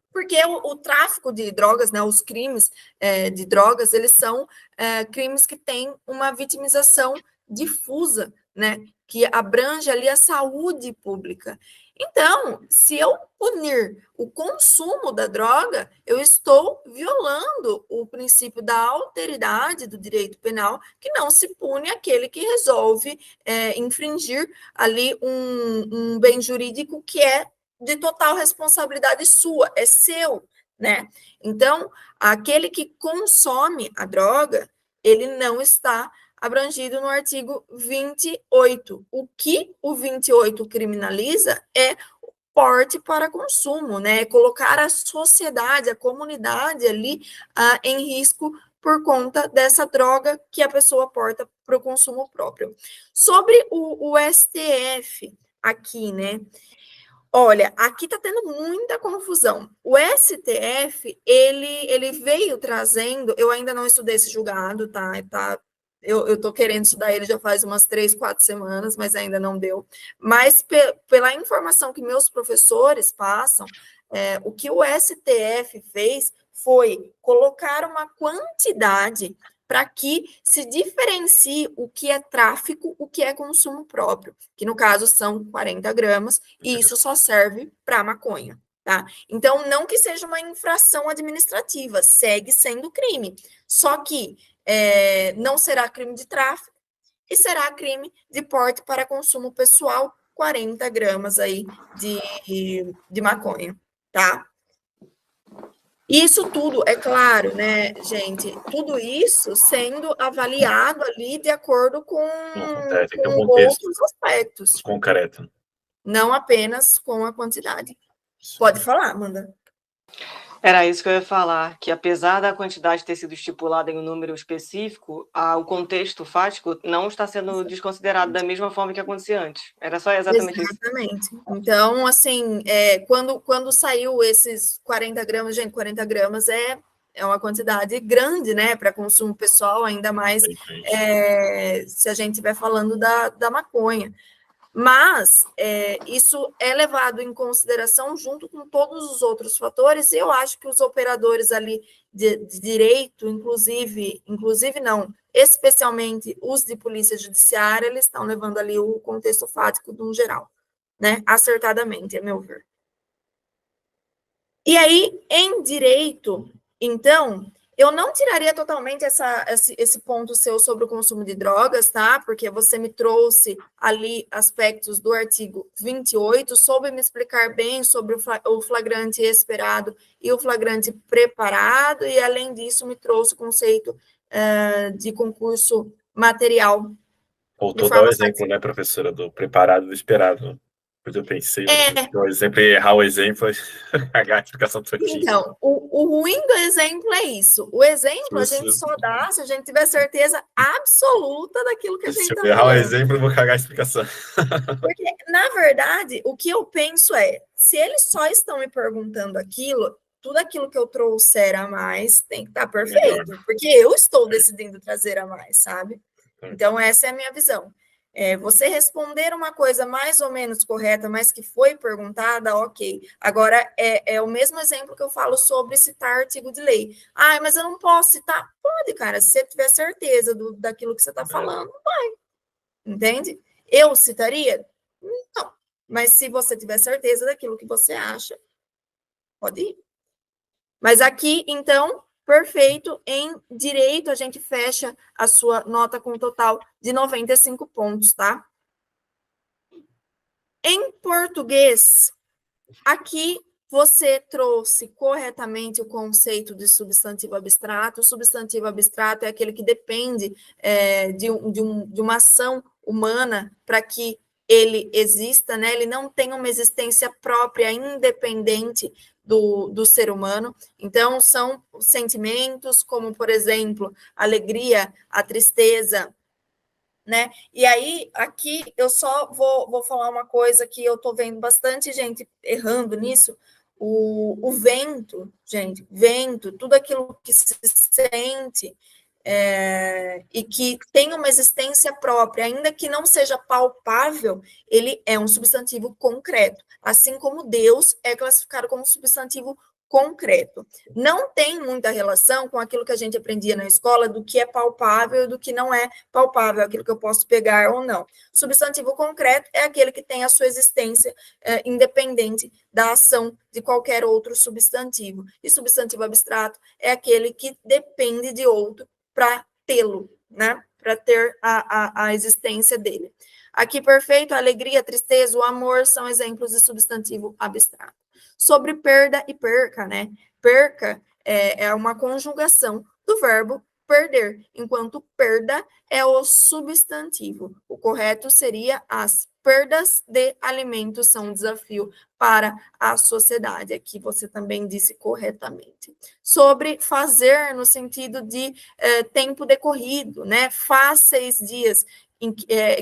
Porque o tráfico de drogas, né, os crimes de drogas, eles são crimes que têm uma vitimização difusa, né, que abrange ali a saúde pública. Então, se eu punir o consumo da droga, eu estou violando o princípio da alteridade do direito penal, que não se pune aquele que resolve infringir ali um bem jurídico que é de total responsabilidade sua, é seu, né? Então, aquele que consome a droga, ele não está abrangido no artigo 28. O que o 28 criminaliza é o porte para consumo, né? Colocar a sociedade, a comunidade ali em risco por conta dessa droga que a pessoa porta para o consumo próprio. Sobre o STF aqui, né? Olha, aqui está tendo muita confusão. O STF, ele veio trazendo, eu ainda não estudei esse julgado, tá? Eu estou querendo estudar ele já faz umas 3, 4 semanas, mas ainda não deu. Mas pela informação que meus professores passam, o que o STF fez foi colocar uma quantidade para que se diferencie o que é tráfico, o que é consumo próprio, que no caso são 40 gramas, e isso só serve para maconha, tá? Então, não que seja uma infração administrativa, segue sendo crime, só que não será crime de tráfico e será crime de porte para consumo pessoal, 40 gramas aí de maconha, tá? Isso tudo, é claro, né, gente? Tudo isso sendo avaliado ali de acordo com outros aspectos. Concreto. Não apenas com a quantidade. Pode falar, Amanda. Era isso que eu ia falar, que apesar da quantidade ter sido estipulada em um número específico, o contexto fático não está sendo desconsiderado da mesma forma que acontecia antes. Era só exatamente isso. Exatamente. Então, assim, quando saiu esses 40 gramas, gente, 40 gramas é uma quantidade grande, né, para consumo pessoal, ainda mais se a gente estiver falando da maconha. Mas isso é levado em consideração junto com todos os outros fatores, e eu acho que os operadores ali de direito, inclusive não, especialmente os de polícia judiciária, eles estão levando ali o contexto fático de um geral, né? Acertadamente, a meu ver. E aí, em direito, então, eu não tiraria totalmente esse ponto seu sobre o consumo de drogas, tá? Porque você me trouxe ali aspectos do artigo 28, soube me explicar bem sobre o flagrante esperado e o flagrante preparado, e além disso me trouxe o conceito de concurso material. Voltou a dar o exemplo, né, professora, do preparado e do esperado. Depois eu pensei, o exemplo, errar o exemplo, cagar a explicação todinha. Então, o ruim do exemplo é isso. O exemplo a gente só dá se a gente tiver certeza absoluta daquilo que a gente está falando. Se eu errar o exemplo, eu vou cagar a explicação. Porque, na verdade, o que eu penso se eles só estão me perguntando aquilo, tudo aquilo que eu trouxer a mais tem que estar perfeito. Melhor. Porque eu estou decidindo trazer a mais, sabe? Então, essa é a minha visão. Você responder uma coisa mais ou menos correta, mas que foi perguntada, ok. Agora, é o mesmo exemplo que eu falo sobre citar artigo de lei. Mas eu não posso citar? Pode, cara. Se você tiver certeza daquilo que você está falando, vai. Entende? Eu citaria? Não. Mas se você tiver certeza daquilo que você acha, pode ir. Mas aqui, então, perfeito, em direito, a gente fecha a sua nota com um total de 95 pontos, tá? Em português, aqui você trouxe corretamente o conceito de substantivo abstrato. O substantivo abstrato é aquele que depende de uma ação humana para que ele exista, né? Ele não tem uma existência própria, independente do ser humano. Então, são sentimentos como, por exemplo, a alegria, a tristeza, né? E aí, aqui, eu só vou falar uma coisa que eu estou vendo bastante gente errando nisso. O vento, gente, vento, tudo aquilo que se sente e que tem uma existência própria, ainda que não seja palpável, ele é um substantivo concreto, assim como Deus é classificado como substantivo concreto. Não tem muita relação com aquilo que a gente aprendia na escola do que é palpável e do que não é palpável, aquilo que eu posso pegar ou não. Substantivo concreto é aquele que tem a sua existência independente da ação de qualquer outro substantivo. E substantivo abstrato é aquele que depende de outro para tê-lo, né? Para ter a existência dele. Aqui, perfeito, a alegria, a tristeza, o amor são exemplos de substantivo abstrato. Sobre perda e perca, né? Perca é uma conjugação do verbo perder, enquanto perda é o substantivo. O correto seria as perdas de alimentos são um desafio para a sociedade. Aqui você também disse corretamente. Sobre fazer, no sentido de tempo decorrido, né? Faz 6 dias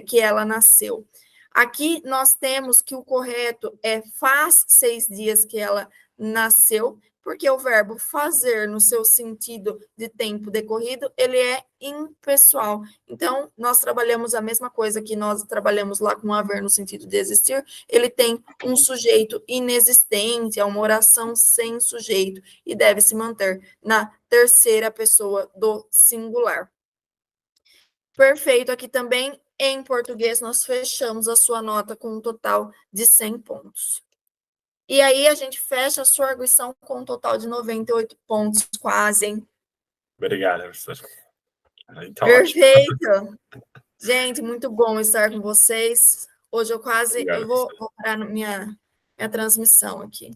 que ela nasceu. Aqui nós temos que o correto é faz 6 dias que ela nasceu, porque o verbo fazer, no seu sentido de tempo decorrido, ele é impessoal. Então, nós trabalhamos a mesma coisa que nós trabalhamos lá com haver no sentido de existir, ele tem um sujeito inexistente, é uma oração sem sujeito, e deve se manter na terceira pessoa do singular. Perfeito, aqui também, em português, nós fechamos a sua nota com um total de 100 pontos. E aí, a gente fecha a sua arguição com um total de 98 pontos, quase, hein? Obrigado, professor. Então, perfeito. Ótimo. Gente, muito bom estar com vocês. Hoje eu quase... Obrigado, eu vou parar minha transmissão aqui.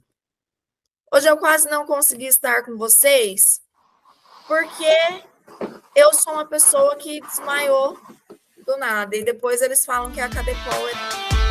Hoje eu quase não consegui estar com vocês, porque eu sou uma pessoa que desmaiou do nada, e depois eles falam que a Cadepol é